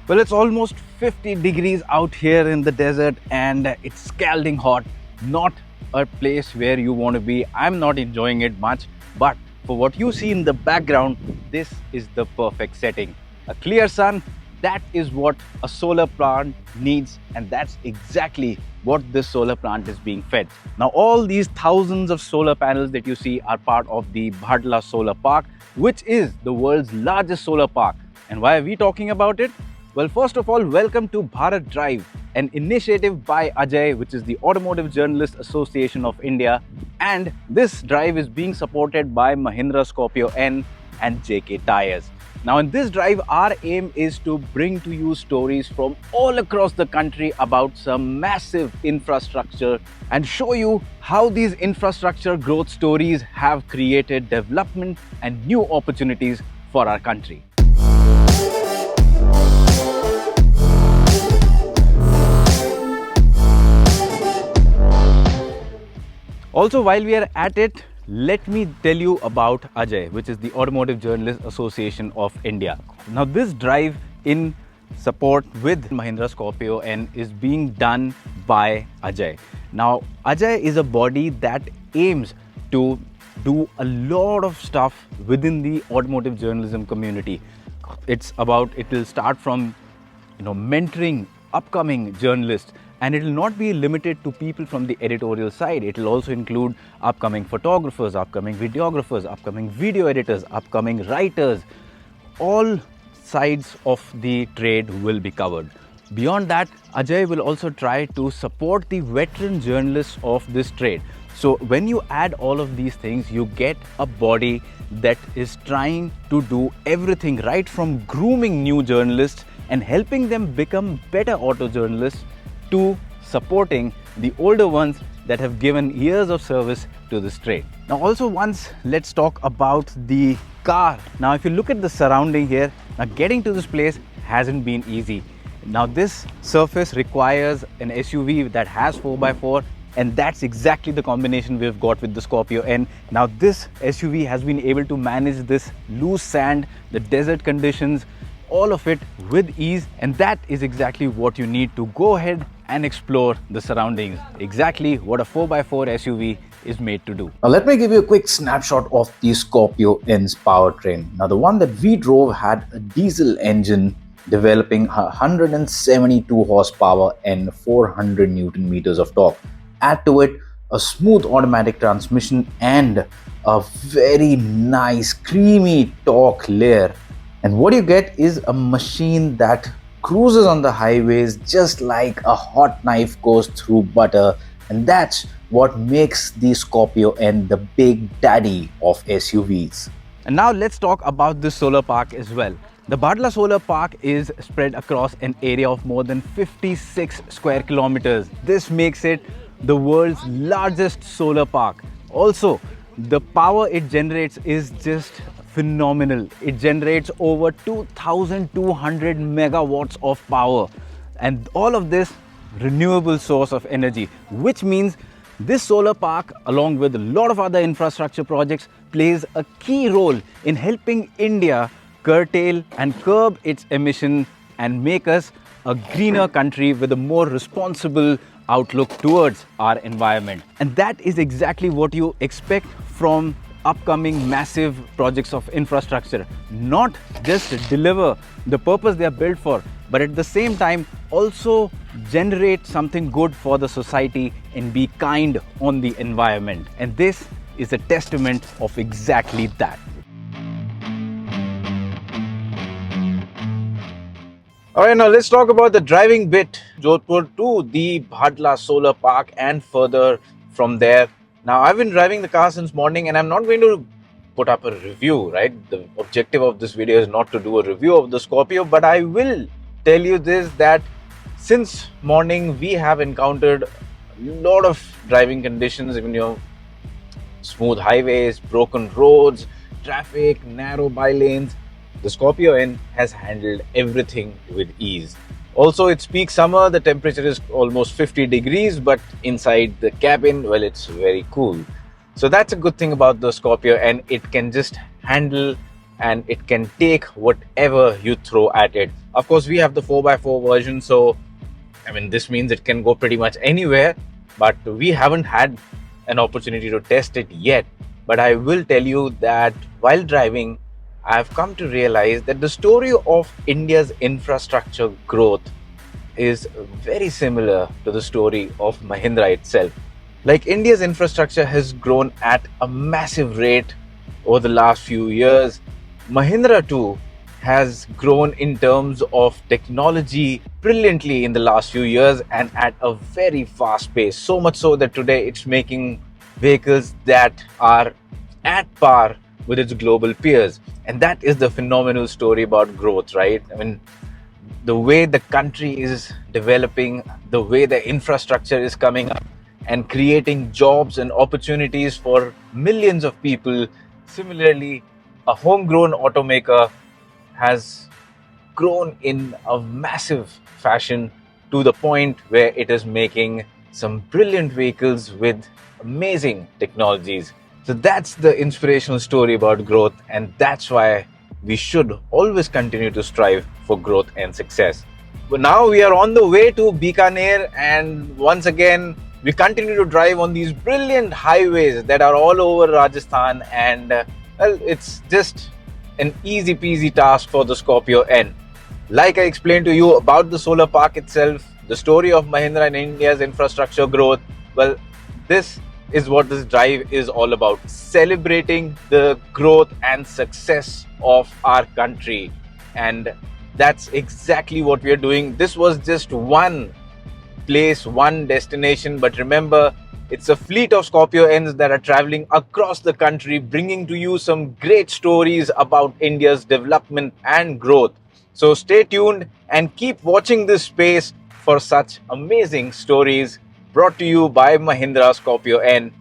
Well, it's almost 50 degrees out here in the desert and it's scalding hot. Not a place where you want to be. I'm not enjoying it much, but for what you see in the background, this is the perfect setting. A clear sun, that is what a solar plant needs, and that's exactly what this solar plant is being fed. Now, all these thousands of solar panels that you see are part of the Bhadla Solar Park, which is the world's largest solar park. And why are we talking about it? Well, first of all, welcome to Bharat Drive, an initiative by AJAI, which is the Automotive Journalist Association of India. And this drive is being supported by Mahindra Scorpio-N and JK Tyres. Now, in this drive, our aim is to bring to you stories from all across the country about some massive infrastructure and show you how these infrastructure growth stories have created development and new opportunities for our country. Also, while we are at it, let me tell you about AJAI, which is the Automotive Journalist Association of India. Now, this drive in support with Mahindra Scorpio-N is being done by AJAI. Now, AJAI is a body that aims to do a lot of stuff within the automotive journalism community. It will start from mentoring upcoming journalists. And it will not be limited to people from the editorial side. It will also include upcoming photographers, upcoming videographers, upcoming video editors, upcoming writers. All sides of the trade will be covered. Beyond that, AJAI will also try to support the veteran journalists of this trade. So when you add all of these things, you get a body that is trying to do everything right from grooming new journalists and helping them become better auto journalists to supporting the older ones that have given years of service to this trade. Now, also let's talk about the car. Now, if you look at the surrounding here, now getting to this place hasn't been easy. Now, this surface requires an SUV that has 4x4, and that's exactly the combination we've got with the Scorpio-N. Now, this SUV has been able to manage this loose sand, the desert conditions, all of it with ease, and that is exactly what you need to go ahead and explore the surroundings. Exactly what a 4x4 SUV is made to do. Now let me give you a quick snapshot of the Scorpio-N's powertrain. Now the one that we drove had a diesel engine developing 172 horsepower and 400 Newton meters of torque. Add to it a smooth automatic transmission and a very nice creamy torque layer. And what you get is a machine that cruises on the highways just like a hot knife goes through butter, and that's what makes the Scorpio-N the big daddy of SUVs. And now let's talk about this solar park as well. The Badla Solar Park is spread across an area of more than 56 square kilometers. This makes it the world's largest solar park. Also, the power it generates is just phenomenal. It generates over 2,200 megawatts of power, and all of this renewable source of energy, which means this solar park, along with a lot of other infrastructure projects, plays a key role in helping India curtail and curb its emission and make us a greener country with a more responsible outlook towards our environment. And that is exactly what you expect from upcoming massive projects of infrastructure. Not just deliver the purpose they are built for, but at the same time also generate something good for the society and be kind on the environment. And this is a testament of exactly that. Alright, now let's talk about the driving bit. Jodhpur to the Bhadla Solar Park and further from there. Now, I've been driving the car since morning and I'm not going to put up a review, right? The objective of this video is not to do a review of the Scorpio, but I will tell you this, that since morning we have encountered a lot of driving conditions, even smooth highways, broken roads, traffic, narrow bylanes. The Scorpio-N has handled everything with ease. Also, it's peak summer, the temperature is almost 50 degrees, but inside the cabin, well, it's very cool. So that's a good thing about the Scorpio, and it can just handle and it can take whatever you throw at it. Of course, we have the 4x4 version, so I mean, this means it can go pretty much anywhere, but we haven't had an opportunity to test it yet. But I will tell you that while driving, I've come to realize that the story of India's infrastructure growth is very similar to the story of Mahindra itself. Like, India's infrastructure has grown at a massive rate over the last few years. Mahindra too has grown in terms of technology brilliantly in the last few years and at a very fast pace. So much so that today it's making vehicles that are at par with its global peers. And that is the phenomenal story about growth, right? I mean, the way the country is developing, the way the infrastructure is coming up and creating jobs and opportunities for millions of people. Similarly, a homegrown automaker has grown in a massive fashion to the point where it is making some brilliant vehicles with amazing technologies. So that's the inspirational story about growth, and that's why we should always continue to strive for growth and success. But now we are on the way to Bikaner, and once again we continue to drive on these brilliant highways that are all over Rajasthan, and well, it's just an easy peasy task for the Scorpio-N. Like I explained to you about the solar park itself, the story of Mahindra and India's infrastructure growth, well, this is what this drive is all about. Celebrating the growth and success of our country. And that's exactly what we are doing. This was just one place, one destination, but remember, it's a fleet of Scorpio-Ns that are traveling across the country, bringing to you some great stories about India's development and growth. So stay tuned and keep watching this space for such amazing stories, brought to you by Mahindra Scorpio-N.